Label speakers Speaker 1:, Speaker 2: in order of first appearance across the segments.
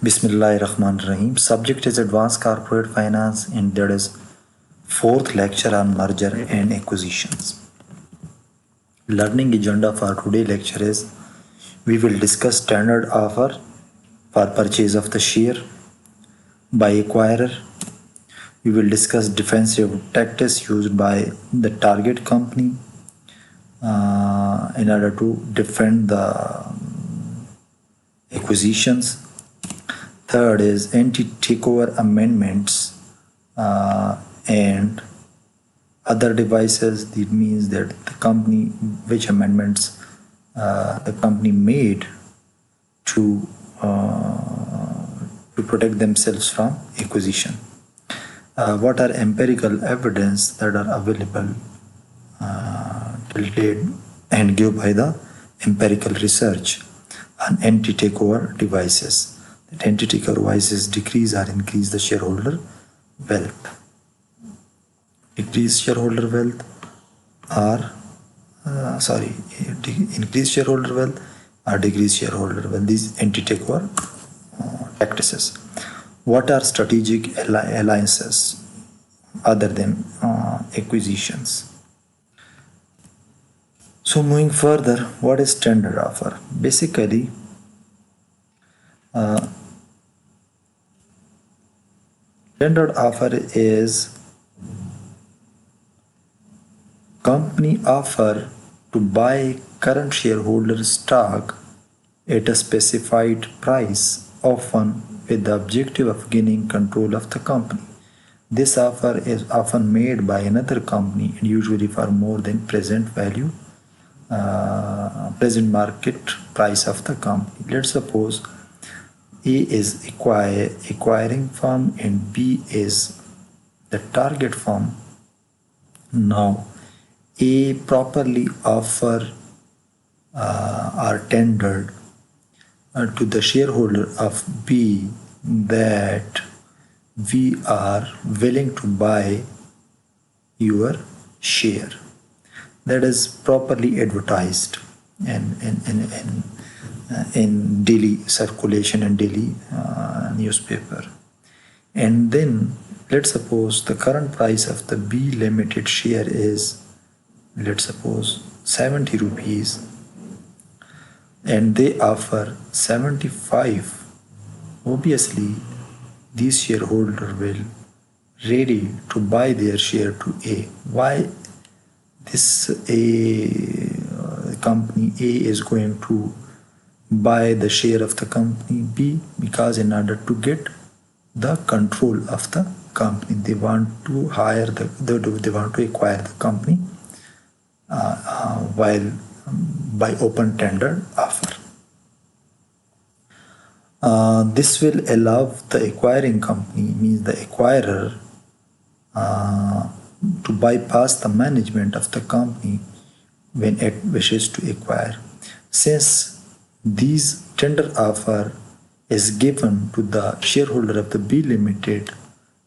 Speaker 1: Bismillahirrahmanirrahim. Subject is Advanced Corporate Finance, and there is fourth lecture on merger and acquisitions. Learning agenda for today lecture is we will discuss standard offer for purchase of the share by acquirer. We will discuss defensive tactics used by the target company in order to defend the acquisitions. Third is anti-takeover amendments and other devices. That means that the company, which amendments the company made to protect themselves from acquisition. What are empirical evidence that are available till date and given by the empirical research on anti-takeover devices? That anti-takeover devices decrease or increase the shareholder wealth. Decrease shareholder wealth or increase shareholder wealth or decrease shareholder wealth. These anti-takeover practices. What are strategic alliances other than acquisitions? So moving further, what is tender offer? Basically, tender offer is company offer to buy current shareholder stock at a specified price, often with the objective of gaining control of the company. This offer is often made by another company and usually for more than present value, present market price of the company. Let's suppose A is acquiring firm and B is the target firm. Now A properly offer or tendered to the shareholder of B that we are willing to buy your share. That is properly advertised in daily circulation and daily newspaper. And then let's suppose the current price of the B limited share is, let's suppose, 70 rupees, and they offer 75. Obviously, these shareholder will ready to buy their share to A. Why this company A is going to buy the share of the company B? Because in order to get the control of the company, they want to they want to acquire the company while by open tender offer. This will allow the acquiring company, means the acquirer, to bypass the management of the company when it wishes to acquire. Since these tender offer is given to the shareholder of the B Limited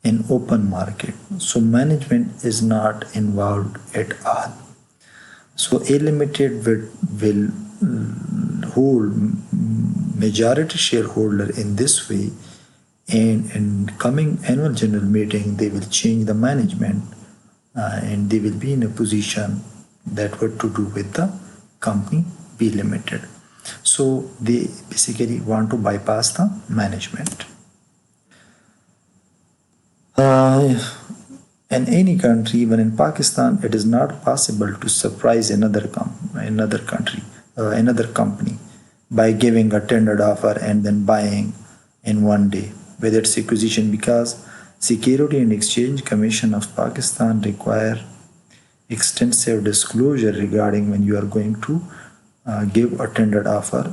Speaker 1: in open market, so management is not involved at all. So A Limited will hold majority shareholder in this way, and in coming annual general meeting they will change the management and they will be in a position that what to do with the company B Limited. So they basically want to bypass the management. In any country, even in Pakistan, it is not possible to surprise another company by giving a tendered offer and then buying in one day with its acquisition, because Security and Exchange Commission of Pakistan require extensive disclosure regarding when you are going to give a tendered offer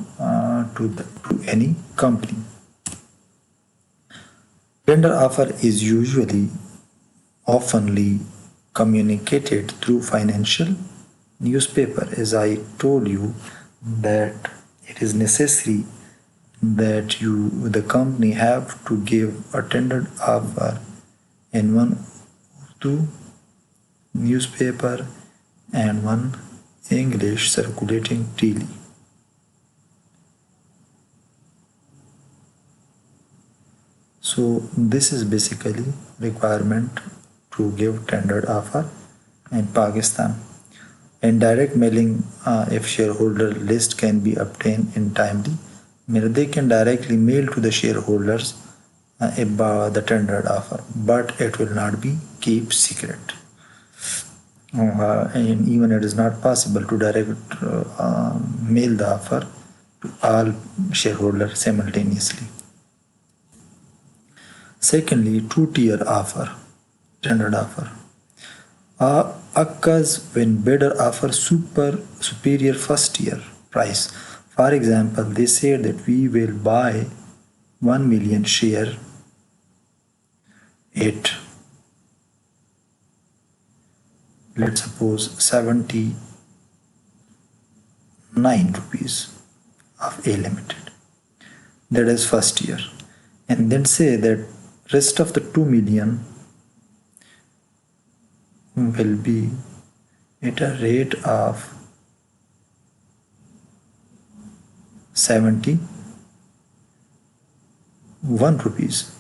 Speaker 1: to any company. Tender offer is oftenly communicated through financial newspaper. As I told you that it is necessary that the company have to give a tendered offer in one Urdu newspaper and one English circulating daily. So this is basically requirement to give tendered offer in Pakistan. In direct mailing, if shareholder list can be obtained in timely manner, they can directly mail to the shareholders about the tendered offer, but it will not be kept secret. And even it is not possible to direct mail the offer to all shareholders simultaneously. Secondly, two-tier offer, tendered offer, occurs when bidder offers superior first-tier price. For example, they say that we will buy 1 million share at, let's suppose, 79 rupees of A Limited. That is first year. And then say that rest of the 2 million will be at a rate of 71 rupees.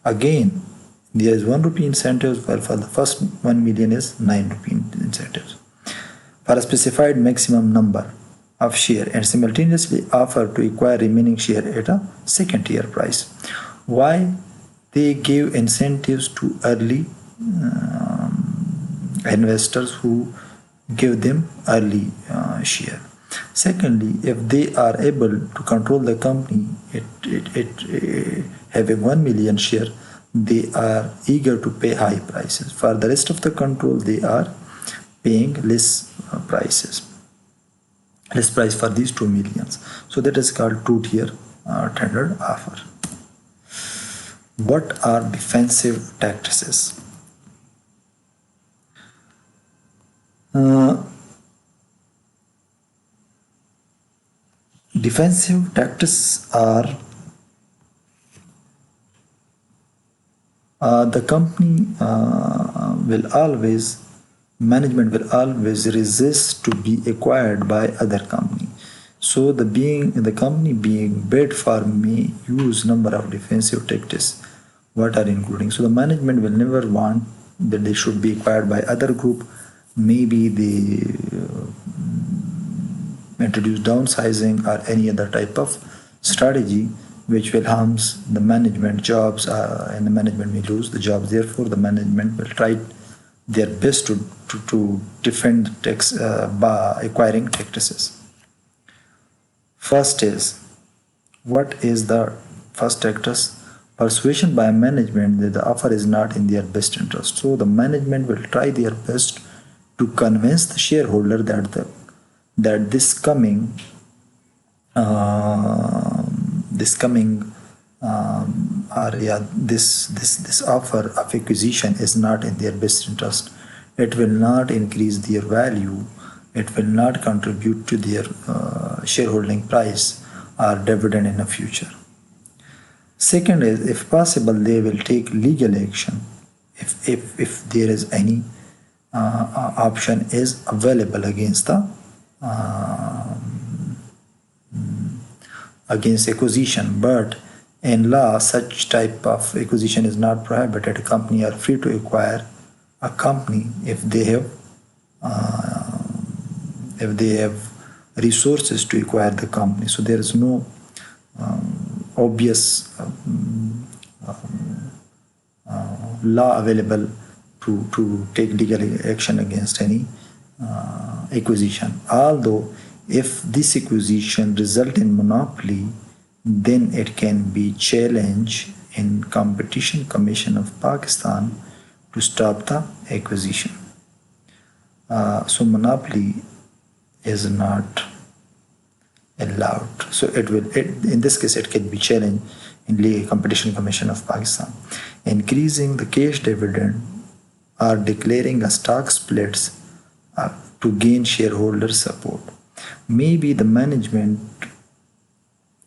Speaker 1: Again, there is 1 rupee incentives, while for the first 1 million is 9 rupee incentives. For a specified maximum number of share and simultaneously offer to acquire remaining share at a second tier price. Why they give incentives to early investors who give them early share? Secondly, if they are able to control the company, having 1 million share, they are eager to pay high prices. For the rest of the control, they are paying less price for these 2 millions. So that is called two-tier tendered offer. What are defensive tactics? Defensive tactics are the company management will always resist to be acquired by other company. So the company being bid for may use number of defensive tactics. What are including? So the management will never want that they should be acquired by other group. Maybe they introduce downsizing or any other type of strategy which will harms the management jobs, and the management may lose the jobs. Therefore, the management will try their best to defend by acquiring tactics. First is, what is the first tactic? Persuasion by management that the offer is not in their best interest. So the management will try their best to convince the shareholder that this offer of acquisition is not in their best interest. It will not increase their value. It will not contribute to their shareholding price or dividend in the future. Second is, if possible, they will take legal action if there is any option is available against acquisition. But in law, such type of acquisition is not prohibited. A company are free to acquire a company if they have resources to acquire the company. So there is no obvious law available to take legal action against any acquisition. Although if this acquisition result in monopoly, then it can be challenged in Competition Commission of Pakistan to stop the acquisition. So monopoly is not allowed. So in this case, it can be challenged in the Competition Commission of Pakistan. Increasing the cash dividend or declaring a stock splits to gain shareholder support. Maybe the management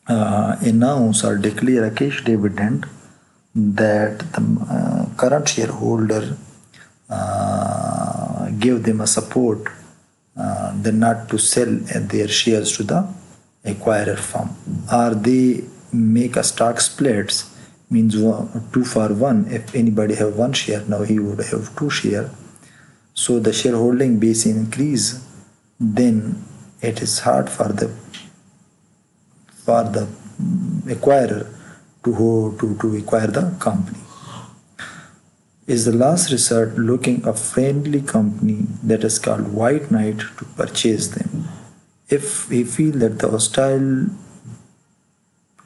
Speaker 1: announce or declare a cash dividend that the current shareholder give them a support, then not to sell their shares to the acquirer firm, or they make a stock splits means 2 for 1. If anybody have 1 share, now he would have 2 share. So the shareholding base increase, then it is hard for the acquirer to acquire the company. Is the last resort looking a friendly company that is called white knight to purchase them. If we feel that the hostile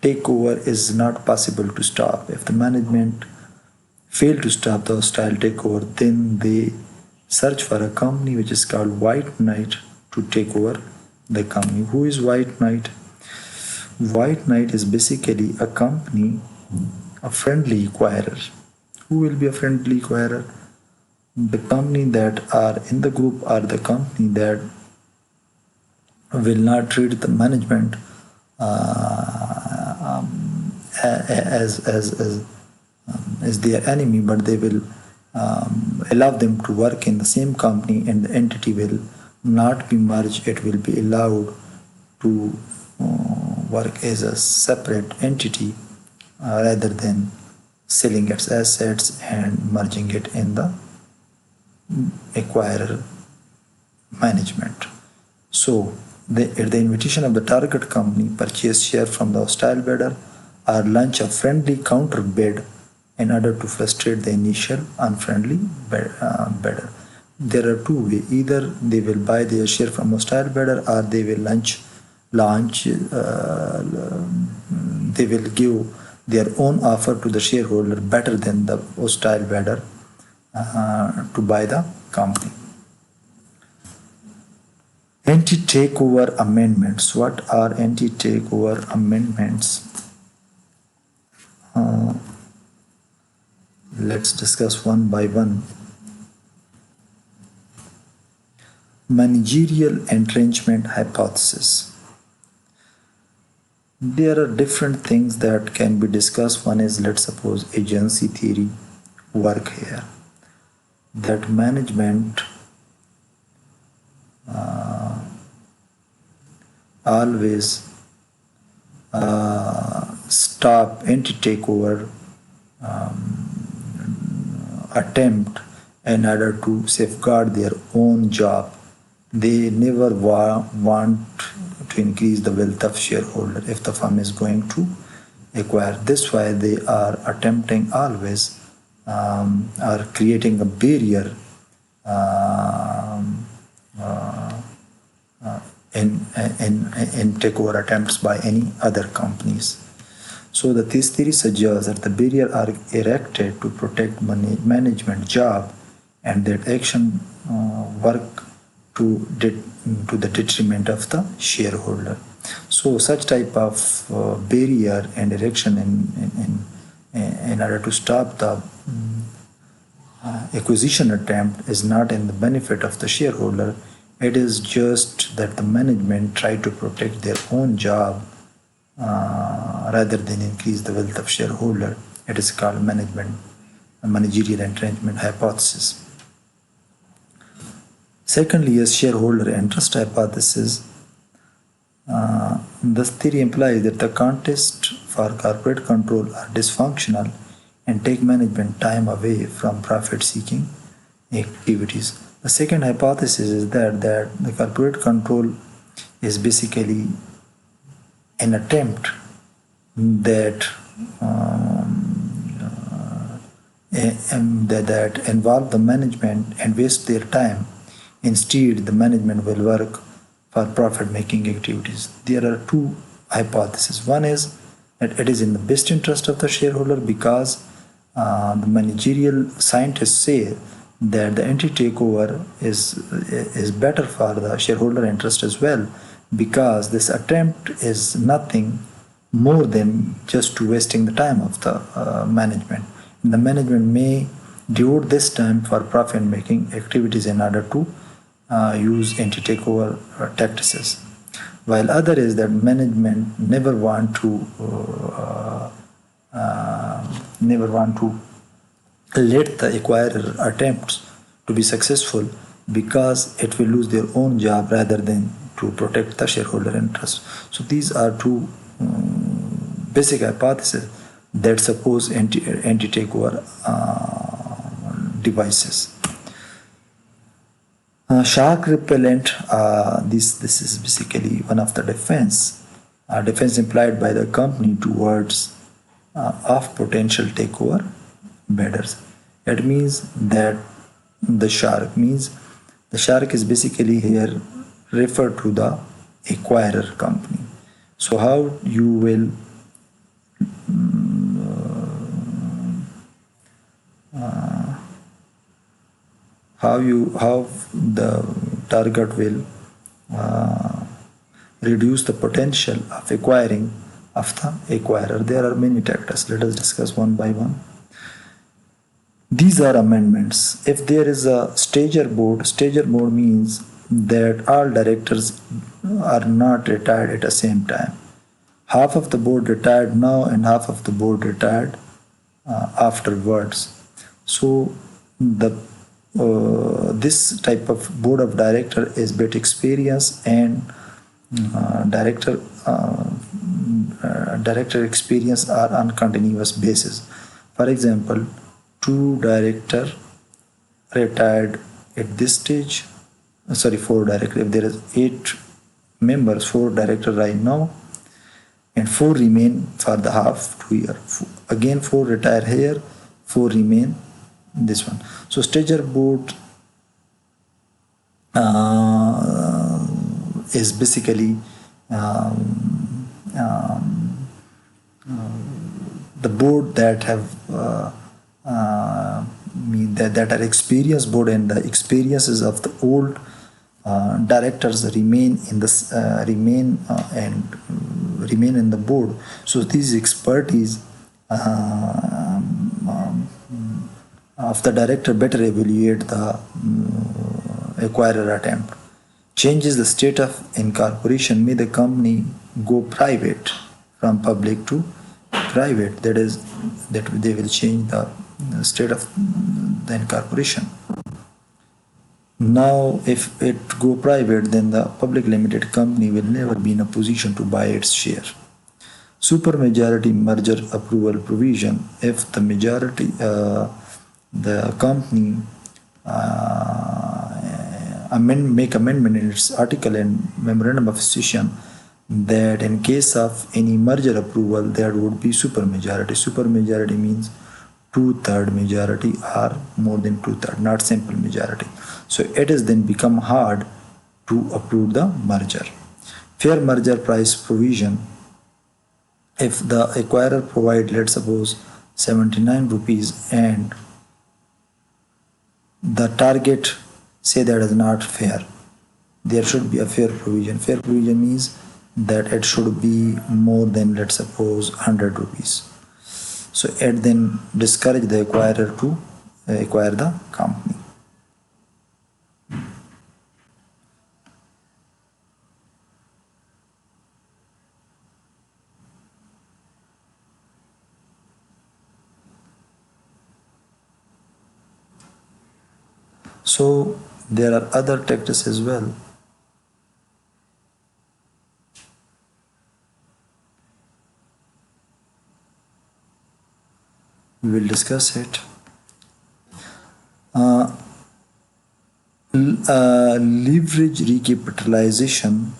Speaker 1: takeover is not possible to stop, if the management fail to stop the hostile takeover, then they search for a company which is called white knight to take over the company. Who is white knight? White knight is basically a company, a friendly acquirer. Who will be a friendly acquirer? The company that are in the group are the company that will not treat the management as their enemy, but they will allow them to work in the same company, and the entity will not be merged. It will be allowed to work as a separate entity rather than selling its assets and merging it in the acquirer management. So at the invitation of the target company, purchase share from the hostile bidder or launch a friendly counter bid in order to frustrate the initial unfriendly bidder. There are two ways: either they will buy their share from hostile bidder, or they will they will give their own offer to the shareholder better than the hostile bidder to buy the company. Anti-takeover amendments. What are anti-takeover amendments? Let's discuss one by one. Managerial entrenchment hypothesis. There are different things that can be discussed. One is, let's suppose, agency theory work here, that management always stop anti-takeover attempt in order to safeguard their own job. They never want to increase the wealth of shareholder if the firm is going to acquire. This why they are attempting always are creating a barrier in takeover attempts by any other companies. So this theory suggests that the barrier are erected to protect management job, and that action work to the detriment of the shareholder. So such type of barrier and erection in order to stop the acquisition attempt is not in the benefit of the shareholder. It is just that the management try to protect their own job rather than increase the wealth of shareholder. It is called managerial entrenchment hypothesis. Secondly, is shareholder interest hypothesis. This theory implies that the contest for corporate control are dysfunctional and take management time away from profit-seeking activities. The second hypothesis is that the corporate control is basically an attempt that that involve the management and waste their time. Instead, the management will work for profit-making activities. There are two hypotheses. One is that it is in the best interest of the shareholder, because the managerial scientists say that the anti-takeover is better for the shareholder interest as well, because this attempt is nothing more than just to wasting the time of the management. And the management may devote this time for profit-making activities in order to use anti-takeover tactics, while other is that management never want to let the acquirer attempts to be successful, because it will lose their own job rather than to protect the shareholder interest. So these are two basic hypotheses. that suppose anti-takeover devices. Shark repellent, this is basically one of the defense implied by the company towards of potential takeover bidders. It means that the shark is basically here referred to the acquirer company. So how you will how the target will reduce the potential of acquiring of the acquirer. There are many tactics. Let us discuss one by one. These are amendments. If there is a stager board means that all directors are not retired at the same time. Half of the board retired now and half of the board retired afterwards. So the this type of board of director is bit experience and director experience are on continuous basis. For example, 2 director retired at this stage. Sorry, 4 director. If there is 8 members, 4 director right now, and 4 remain for the half 2 year. Again 4 retire here, 4 remain this one. So stager board is basically the board that have that are experienced board, and the experiences of the old directors remain in this remain in the board. So these expertise of the director better evaluate the acquirer attempt. Changes the state of incorporation. May the company go private from public to private. That is, that they will change the state of the incorporation. Now, if it go private, then the public limited company will never be in a position to buy its share. Supermajority merger approval provision. If the majority, the company make amendment in its article and memorandum of association that in case of any merger approval, there would be supermajority. Supermajority means 2/3 majority or more than 2/3, not simple majority. So it is then become hard to approve the merger. Fair merger price provision. If the acquirer provide, let's suppose 79 rupees and the target say that is not fair, there should be a fair provision. Fair provision means that it should be more than, let's suppose, 100 rupees. So it then discourage the acquirer to acquire the company. So there are other tactics as well. We will discuss it. Leverage recapitalization.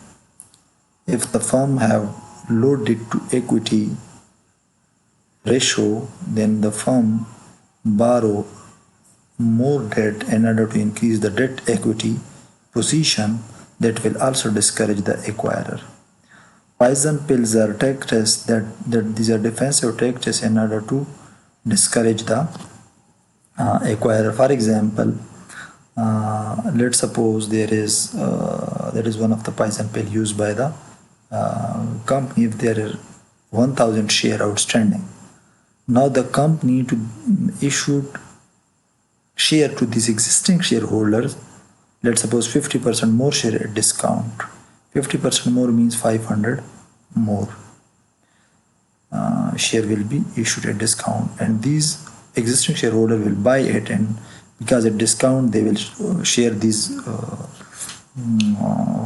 Speaker 1: If the firm have low debt to equity ratio, then the firm borrow more debt in order to increase the debt equity position. That will also discourage the acquirer. Poison pills are tactics that these are defensive tactics in order to discourage the acquirer. For example, let's suppose there is one of the poison pill used by the company. If there are 1,000 share outstanding, now the company to issued share to these existing shareholders, let's suppose 50% more share at discount. 50% more means 500 more share will be issued at discount, and these existing shareholder will buy it, and because at discount they will share these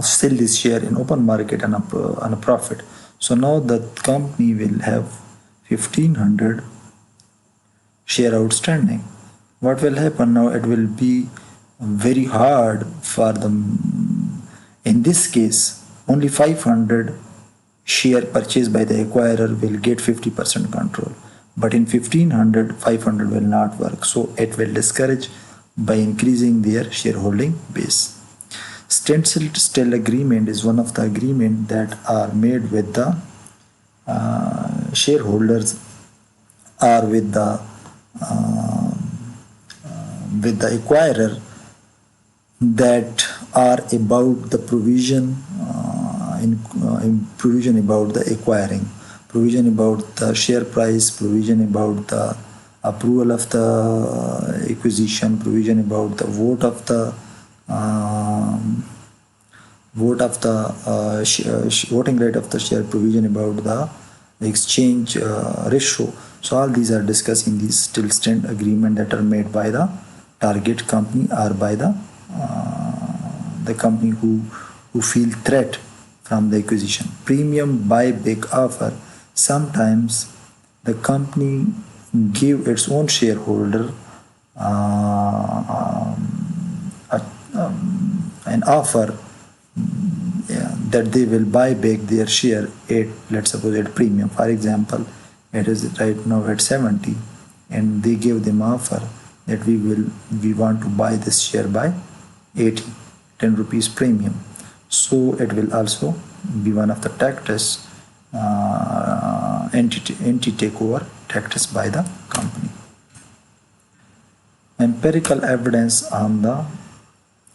Speaker 1: sell this share in open market on a profit. So now the company will have 1500 share outstanding. What will happen now? It will be very hard for them. In this case, only 500 share purchased by the acquirer will get 50% control. But in 1500, 500 will not work. So it will discourage by increasing their shareholding base. Standstill agreement is one of the agreements that are made with the shareholders or with the acquirer that are about the provision in provision about the acquiring, provision about the share price, provision about the approval of the acquisition, provision about the vote of the voting rate of the share, provision about the exchange ratio. So all these are discussed in these still stand agreement that are made by the target company or by the company who feel threat from the acquisition. Premium buyback offer. Sometimes the company give its own shareholder an offer that they will buy back their share at, let's suppose, at premium. For example, it is right now at 70 and they give them offer that we want to buy this share by 80, 10 rupees premium. So it will also be one of the tactics, anti-takeover tactics by the company. Empirical evidence on the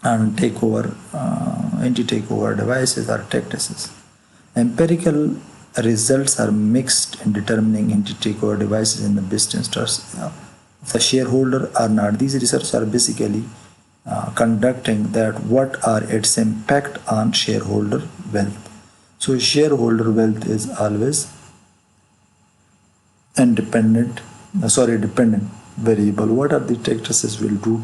Speaker 1: takeover, anti-takeover devices or tactics. Empirical results are mixed in determining anti-takeover devices in the best interest of the shareholder or not. These research are basically conducting that what are its impact on shareholder wealth. So shareholder wealth is always dependent variable. What are the tactics will do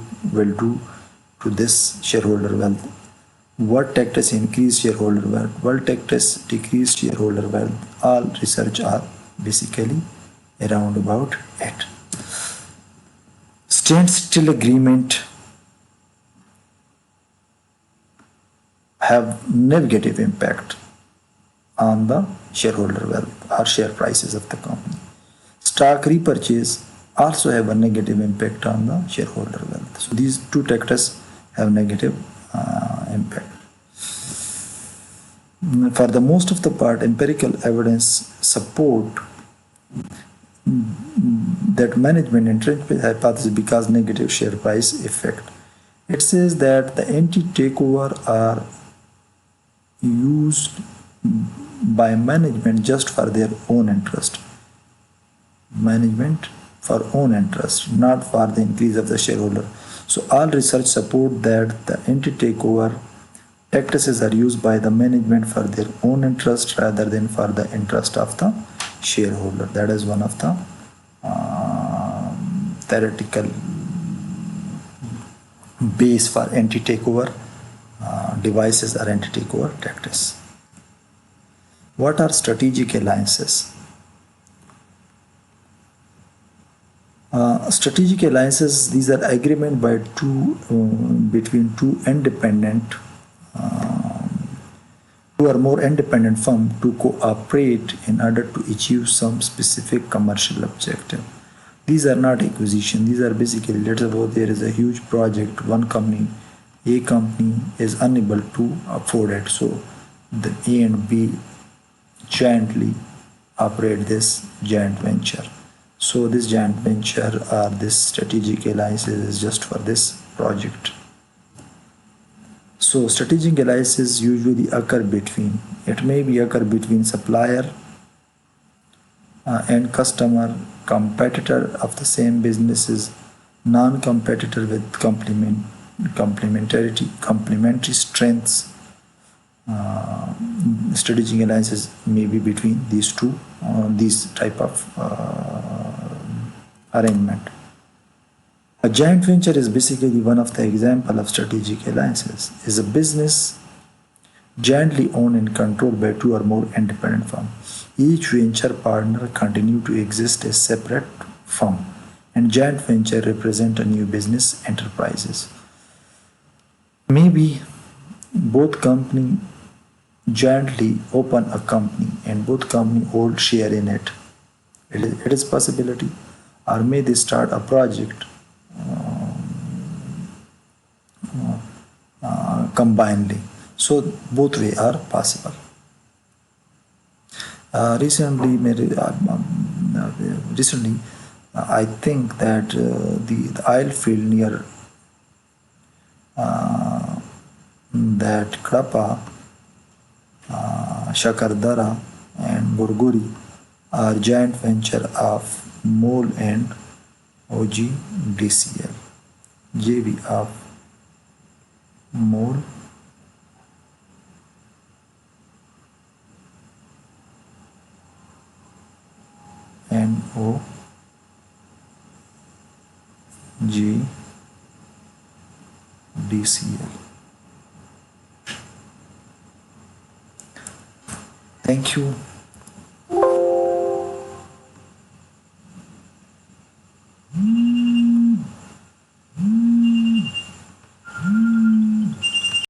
Speaker 1: to this shareholder wealth? What tactics increase shareholder wealth? What tactics decrease shareholder wealth? All research are basically around about it. Standstill agreement have negative impact on the shareholder wealth or share prices of the company. Stock repurchase also have a negative impact on the shareholder wealth. So these two tactics have negative impact. For the most of the part, empirical evidence support that management entrenched hypothesis because negative share price effect. It says that the anti-takeover are used by management just for their own interest. Management for own interest, not for the increase of the shareholder. So all research support that the anti-takeover tactics are used by the management for their own interest rather than for the interest of the shareholder. That is one of the theoretical base for anti-takeover devices or anti-takeover tactics. What are strategic alliances? Strategic alliances, these are agreement by between two independent two or more independent firms to cooperate in order to achieve some specific commercial objective. These are not acquisition. These are basically, let's suppose there is a huge project, one company, A company is unable to afford it. So the A and B jointly operate this joint venture. So this joint venture or this strategic alliance is just for this project. So strategic alliances usually occur between, it may be occur between supplier and customer, competitor of the same businesses, non-competitor with complementary strengths. Strategic alliances may be between these two, these type of arrangement. A joint venture is basically one of the example of strategic alliances. Is a business jointly owned and controlled by two or more independent firms. Each venture partner continue to exist as separate firm, and joint venture represent a new business enterprises. Maybe both company jointly open a company and both company hold share in it. It is possibility, or may they start a project combinedly. So both way are possible. Recently, I think that the oil field near that Krapa, Shakardara, and Burguri are joint venture of MOL and OGDCL. JV of MOL and OGDCL. Thank you.